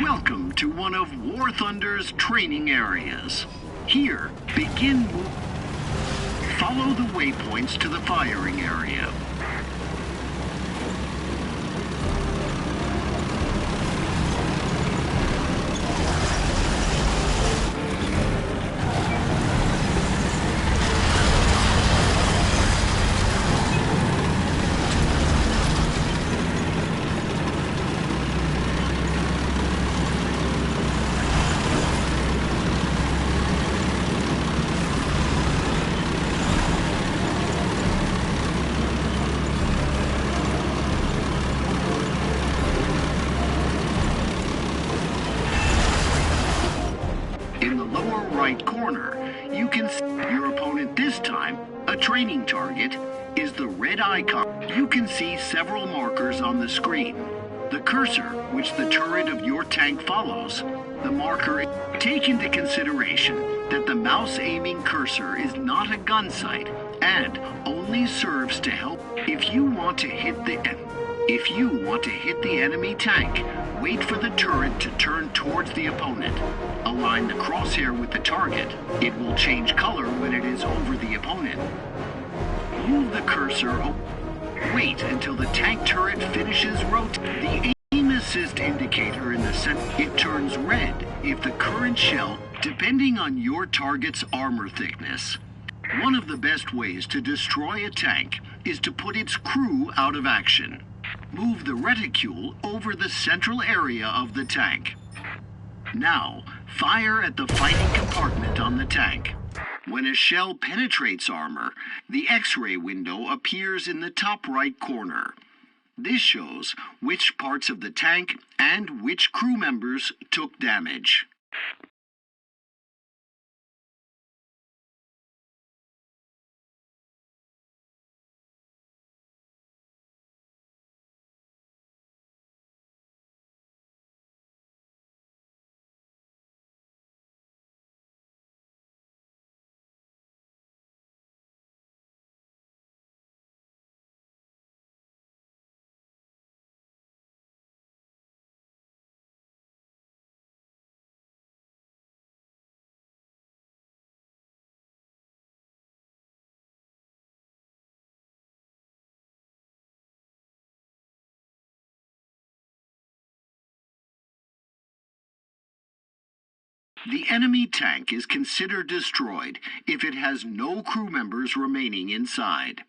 Welcome to one of War Thunder's training areas. Here, follow the waypoints to the firing area. In the lower right corner, you can see your opponent this time. A training target is the red icon. You can see several markers on the screen. The cursor, which the turret of your tank follows, the marker. Take into consideration that the mouse aiming cursor is not a gun sight and only serves to help if you want to hit the enemy tank. Wait for the turret to turn towards the opponent. Align the crosshair with the target. It will change color when it is over the opponent. Move the cursor. Wait until the tank turret finishes rotating. The aim assist indicator in the center. It turns red if the current shell, depending on your target's armor thickness. One of the best ways to destroy a tank is to put its crew out of action. Move the reticule over the central area of the tank. Now, fire at the fighting compartment on the tank. When a shell penetrates armor, the X-ray window appears in the top right corner. This shows which parts of the tank and which crew members took damage. The enemy tank is considered destroyed if it has no crew members remaining inside.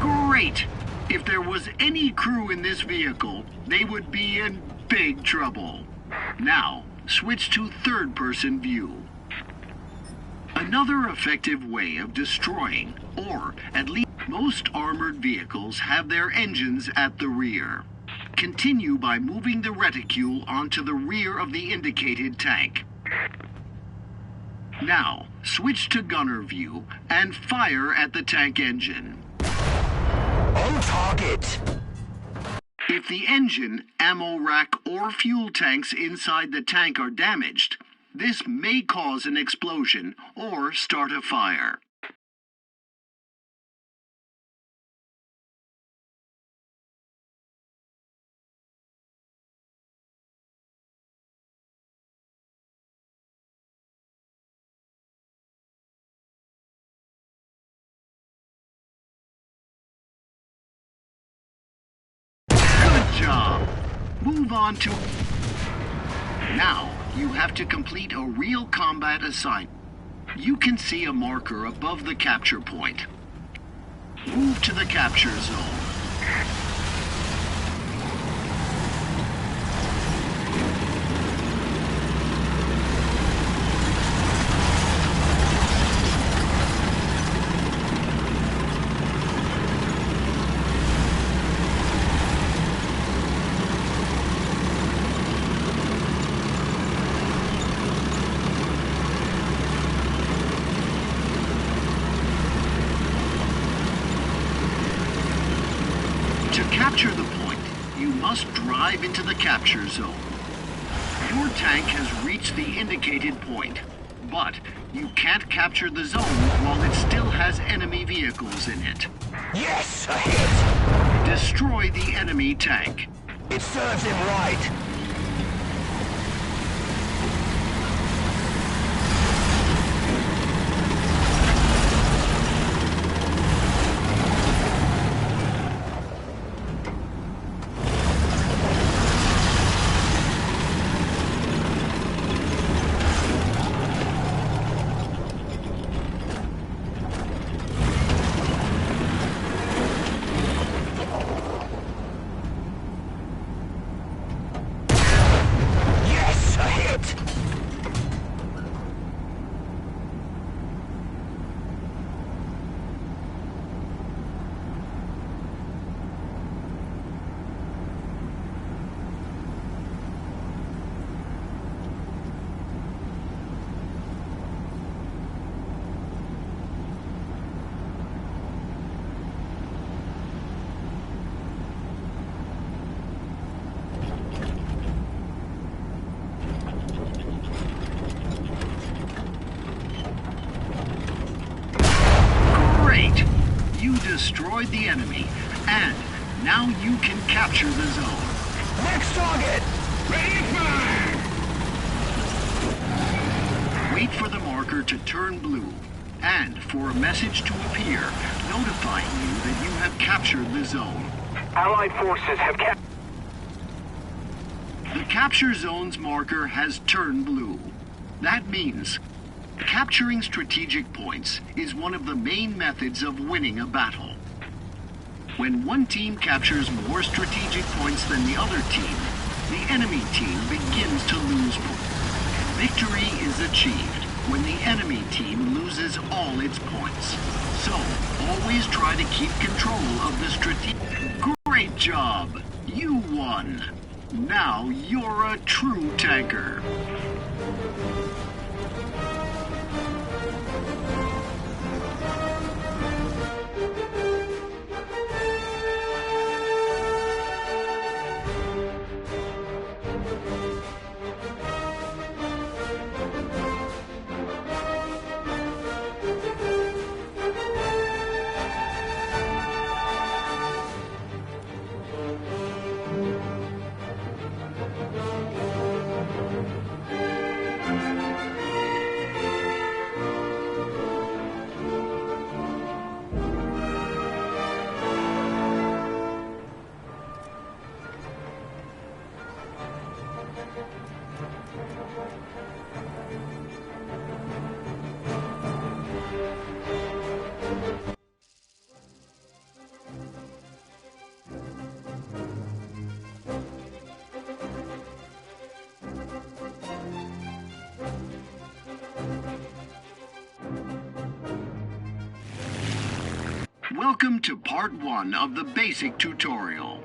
Great! If there was any crew in this vehicle, they would be in big trouble. Now, switch to third-person view. Another effective way of destroying, or at least most armored vehicles have their engines at the rear. Continue by moving the reticule onto the rear of the indicated tank. Now, switch to gunner view and fire at the tank engine. On target! If the engine, ammo rack, or fuel tanks inside the tank are damaged, This may cause an explosion or start a fire. Good job. Move on to... Now, you have to complete a real combat assignment. You can see a marker above the capture point. Move to the capture zone. To capture the point, you must drive into the capture zone. Your tank has reached the indicated point, but you can't capture the zone while it still has enemy vehicles in it. Yes, a hit! Destroy the enemy tank. It serves him right. Yes, a hit! Great! You destroyed the enemy, and now you can capture the zone. Next target! Ready, fire! Wait for the marker to turn blue, and for a message to appear notifying you that you have captured the zone. Allied forces have captured. The capture zone's marker has turned blue. That means capturing strategic points is one of the main methods of winning a battle. When one team captures more strategic points than the other team, the enemy team begins to lose points. Victory is achieved when the enemy team loses all its points. So, always try to keep control of the strategic... Great job! You won! Now you're a true tanker. Welcome to part 1 of the basic tutorial.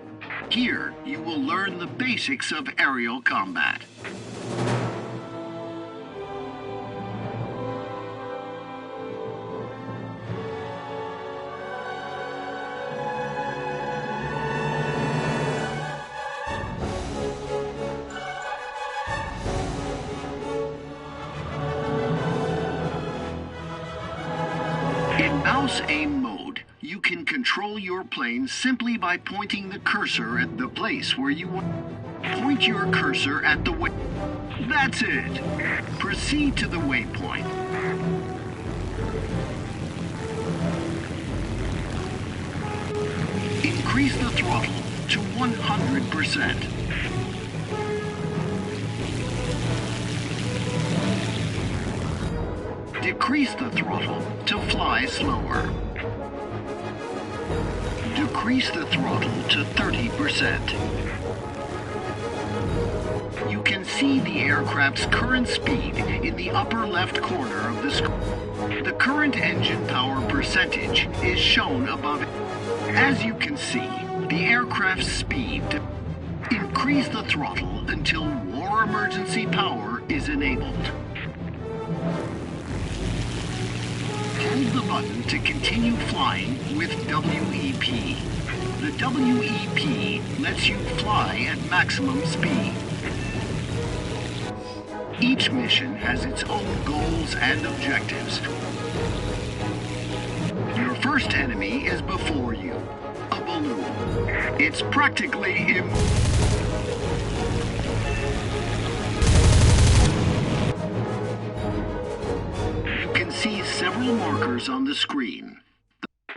Here, you will learn the basics of aerial combat. In mouse aim mode, you can control your plane simply by pointing the cursor at the place where you want. Point your cursor at the way. That's it. Proceed to the waypoint. Increase the throttle to 100%. Decrease the throttle to fly slower. Decrease the throttle to 30%. You can see the aircraft's current speed in the upper left corner of the screen. The current engine power percentage is shown above it. As you can see, the aircraft's speed. Increase the throttle until war emergency power is enabled. Hold the button to continue flying with WEP. The WEP lets you fly at maximum speed. Each mission has its own goals and objectives. Your first enemy is before you, a balloon. It's practically You can see several markers on the screen.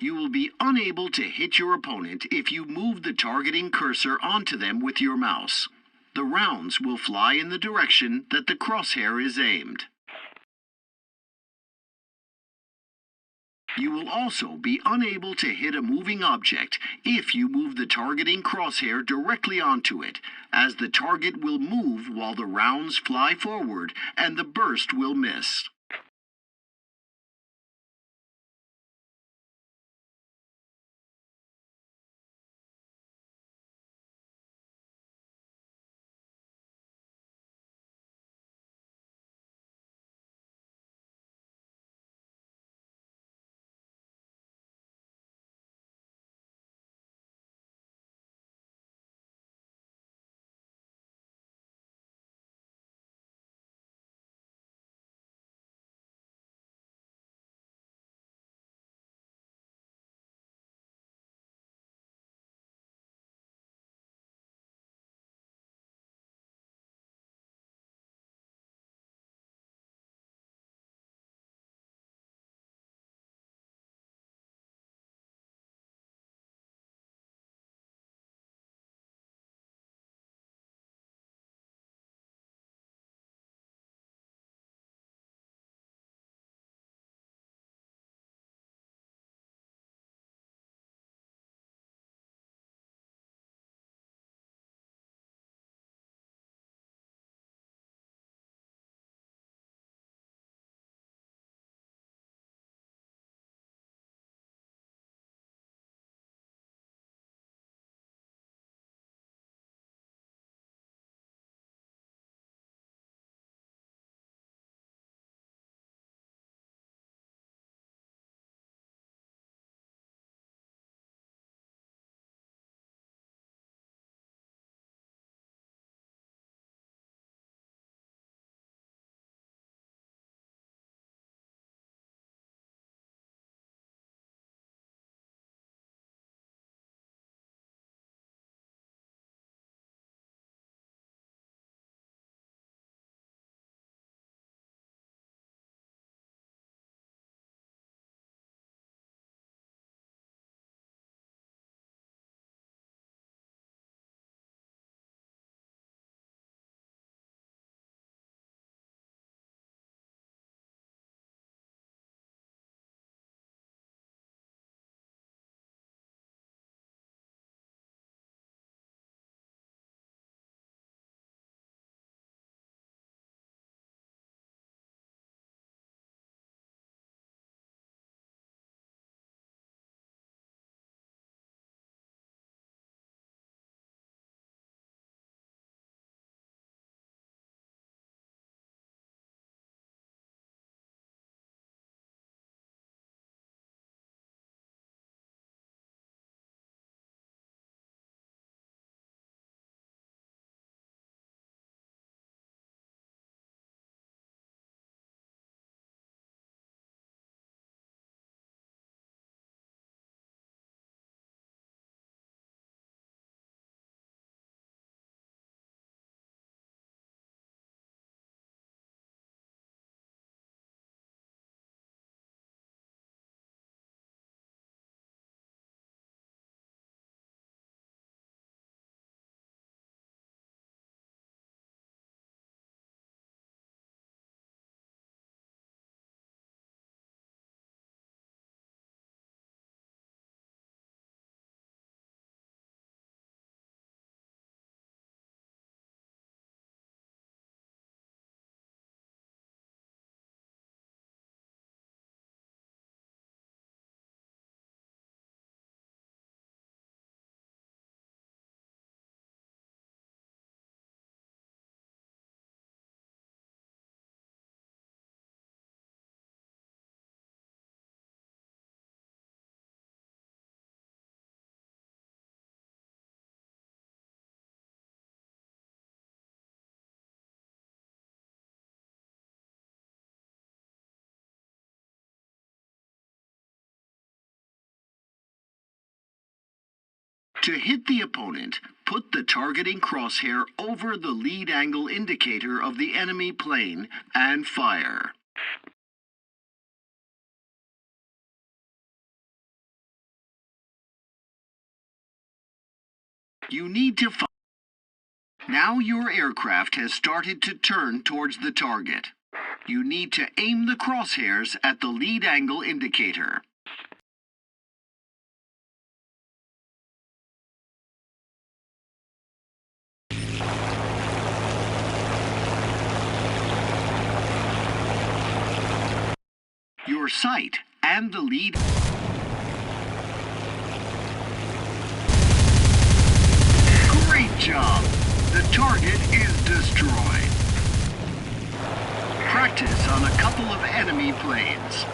You will be unable to hit your opponent if you move the targeting cursor onto them with your mouse. The rounds will fly in the direction that the crosshair is aimed. You will also be unable to hit a moving object if you move the targeting crosshair directly onto it, as the target will move while the rounds fly forward and the burst will miss. To hit the opponent, put the targeting crosshair over the lead angle indicator of the enemy plane and fire. You need to fire. Now your aircraft has started to turn towards the target. You need to aim the crosshairs at the lead angle indicator. Your sight and the lead. Great job! The target is destroyed. Practice on a couple of enemy planes.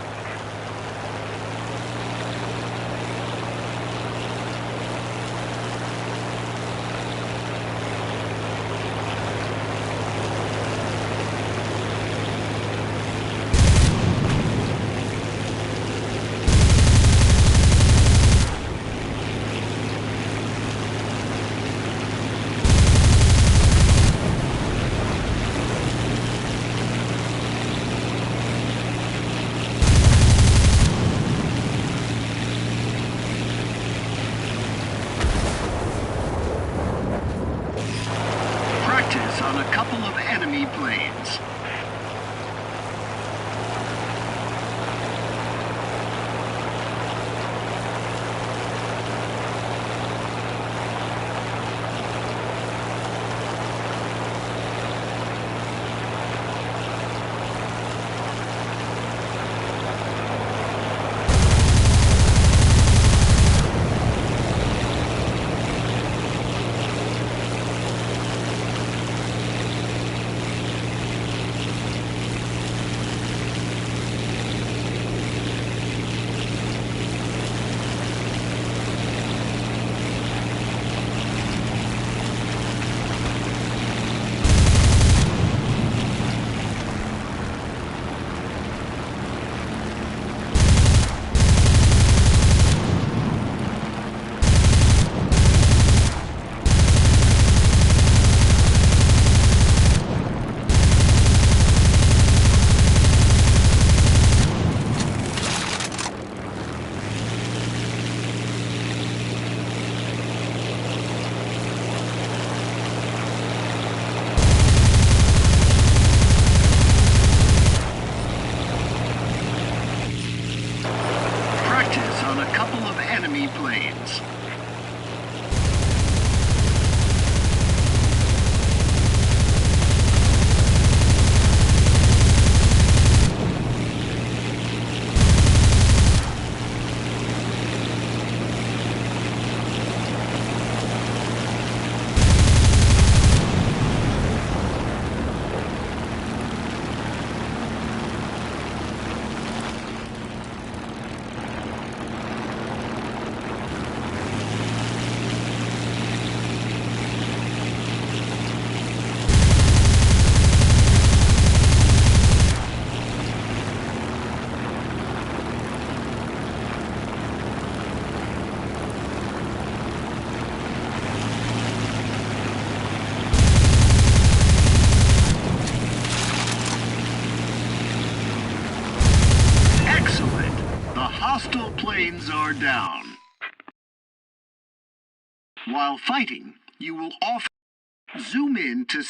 Practice on a couple of enemy planes. Practice on a couple of enemy planes. Excellent! The hostile planes are down. While fighting, you will often zoom in to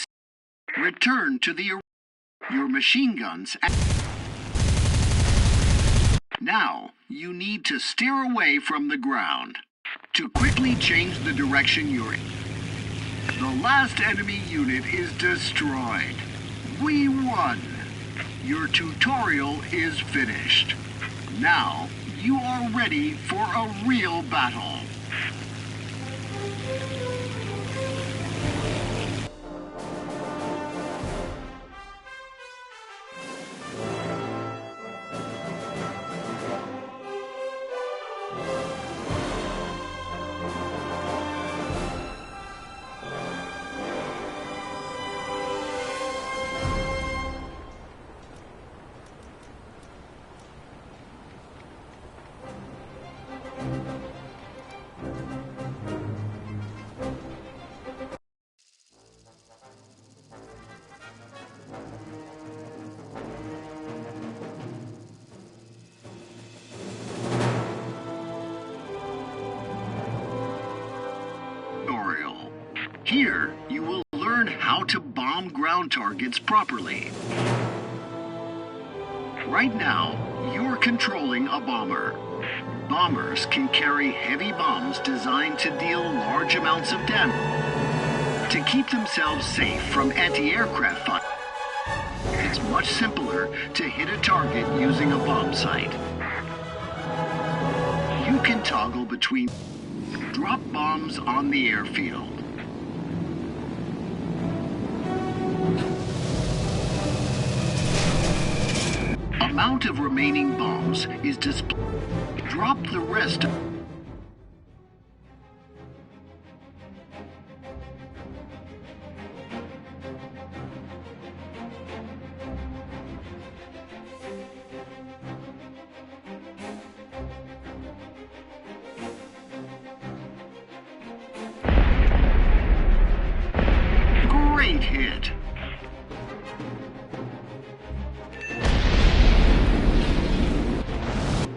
return to your machine guns. Now, you need to steer away from the ground. To quickly change the direction you're in. The last enemy unit is destroyed. We won. Your tutorial is finished. Now, you are ready for a real battle. Here, you will learn how to bomb ground targets properly. Right now, you're controlling a bomber. Bombers can carry heavy bombs designed to deal large amounts of damage. To keep themselves safe from anti-aircraft fire, it's much simpler to hit a target using a bomb sight. You can toggle between drop bombs on the airfield, amount of remaining bombs is displayed. Drop the rest. Great hit.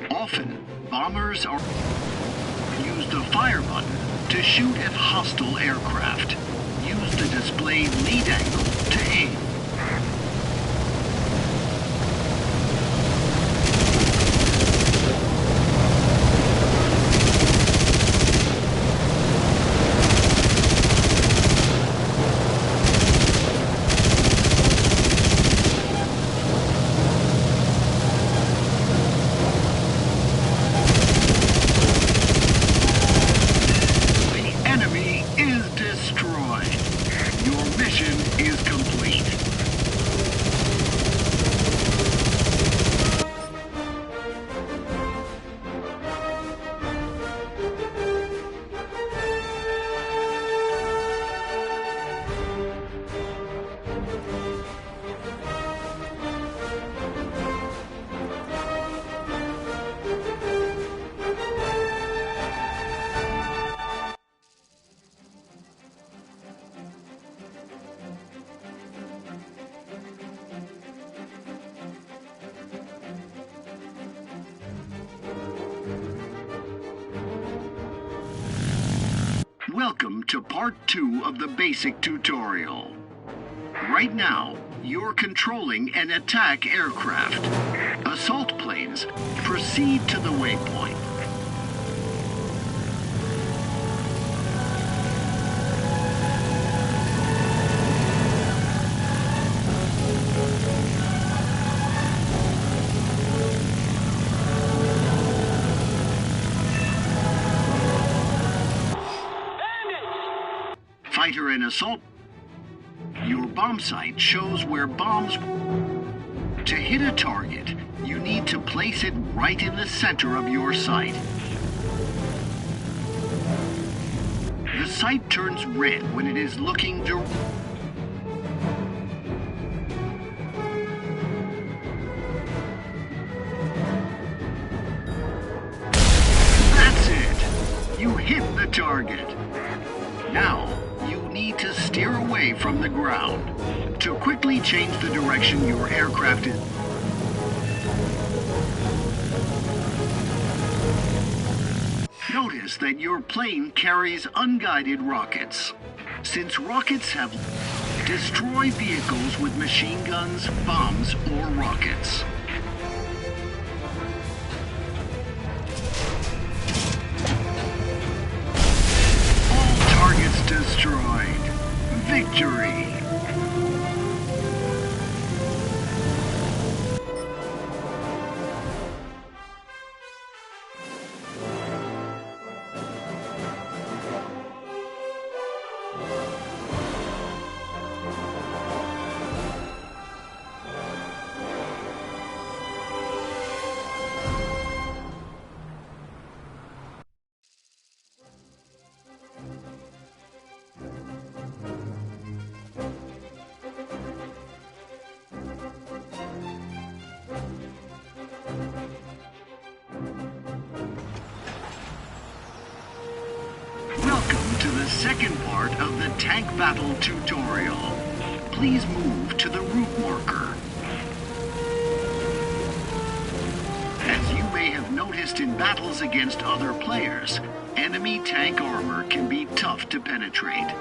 Often, bombers use the fire button to shoot at hostile aircraft. Use the displayed lead angle to aim. Welcome to part 2 of the basic tutorial. Right now, you're controlling an attack aircraft. Assault planes, proceed to the waypoint. Fighter and assault. Your bomb sight shows where bombs... To hit a target, you need to place it right in the center of your sight. The sight turns red when it is looking direct. That's it! You hit the target. Now, you need to steer away from the ground. To quickly change the direction your aircraft is. Notice that your plane carries unguided rockets. Since rockets have destroy vehicles with machine guns, bombs, or rockets. Destroyed. Victory! To the second part of the tank battle tutorial. Please move to the route marker. As you may have noticed in battles against other players, enemy tank armor can be tough to penetrate.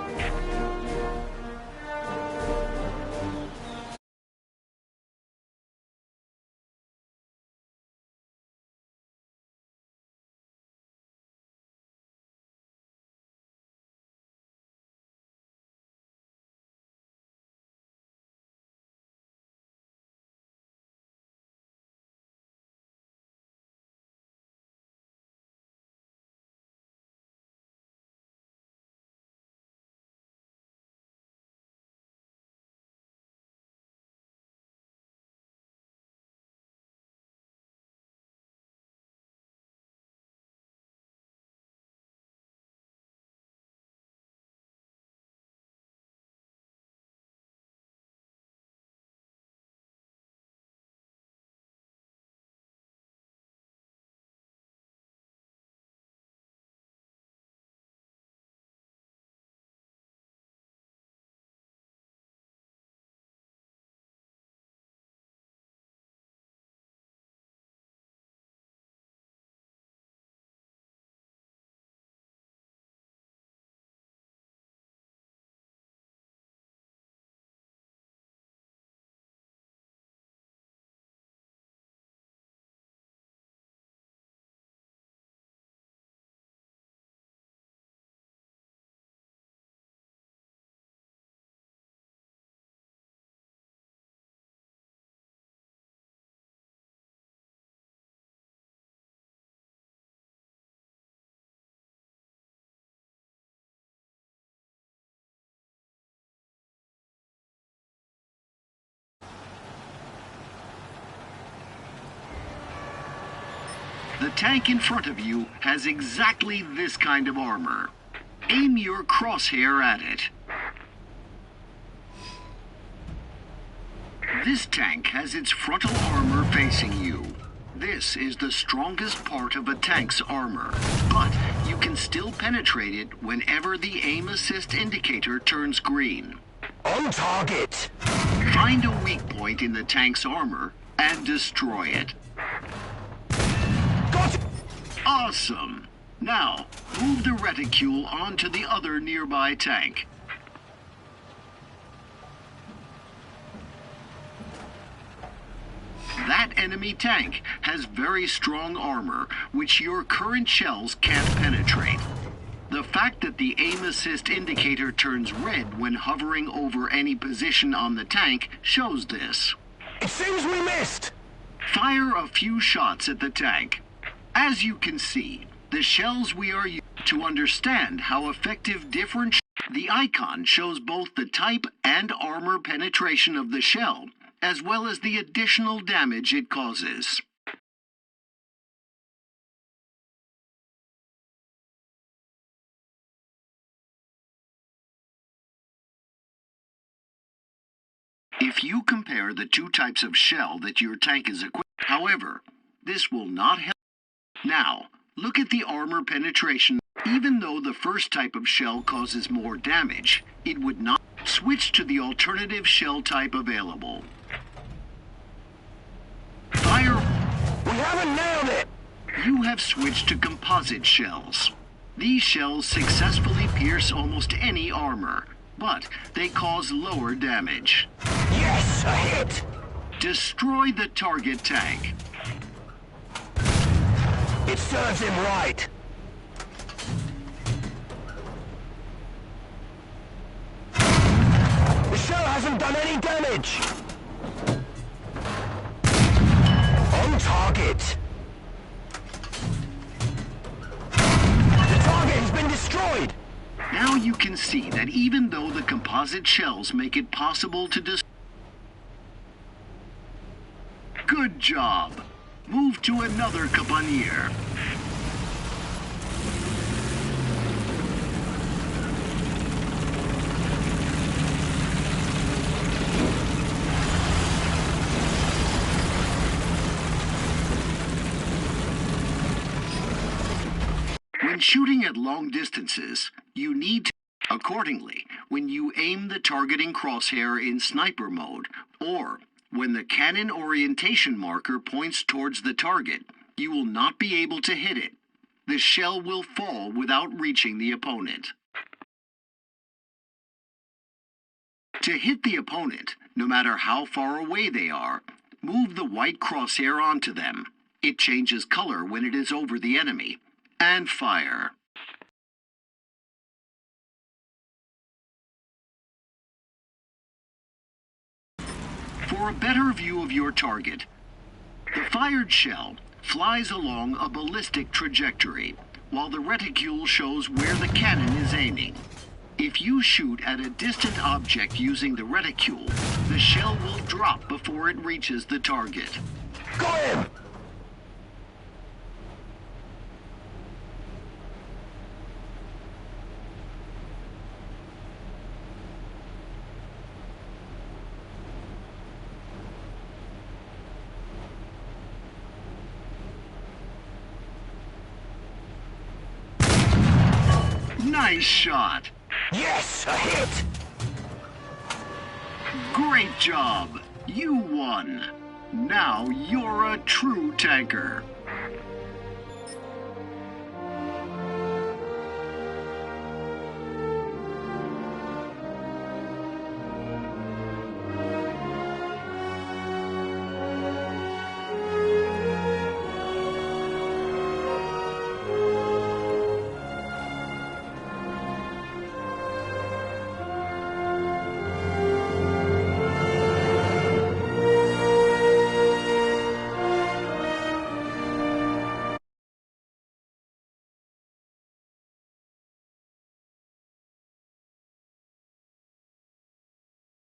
The tank in front of you has exactly this kind of armor. Aim your crosshair at it. This tank has its frontal armor facing you. This is the strongest part of a tank's armor, but you can still penetrate it whenever the aim assist indicator turns green. On target! Find a weak point in the tank's armor and destroy it. Got it! Awesome! Now, move the reticule onto the other nearby tank. That enemy tank has very strong armor, which your current shells can't penetrate. The fact that the aim assist indicator turns red when hovering over any position on the tank shows this. It seems we missed! Fire a few shots at the tank. As you can see, the shells we are using to understand how effective different the icon shows both the type and armor penetration of the shell, as well as the additional damage it causes. If you compare the two types of shell that your tank is equipped, however, this will not help. Now, look at the armor penetration. Even though the first type of shell causes more damage, it would not. Switch to the alternative shell type available. Fire. We haven't nailed it! You have switched to composite shells. These shells successfully pierce almost any armor, but they cause lower damage. Yes, a hit! Destroy the target tank. It serves him right. The shell hasn't done any damage. On target. The target has been destroyed. Now you can see that even though the composite shells make it possible to Good job! Move to another Capanier. When shooting at long distances, you need to. Accordingly, when you aim the targeting crosshair in sniper mode, or when the cannon orientation marker points towards the target, you will not be able to hit it. The shell will fall without reaching the opponent. To hit the opponent, no matter how far away they are, move the white crosshair onto them. It changes color when it is over the enemy. And fire. For a better view of your target, the fired shell flies along a ballistic trajectory, while the reticule shows where the cannon is aiming. If you shoot at a distant object using the reticule, the shell will drop before it reaches the target. Got him! Nice shot! Yes, a hit! Great job! You won! Now you're a true tanker.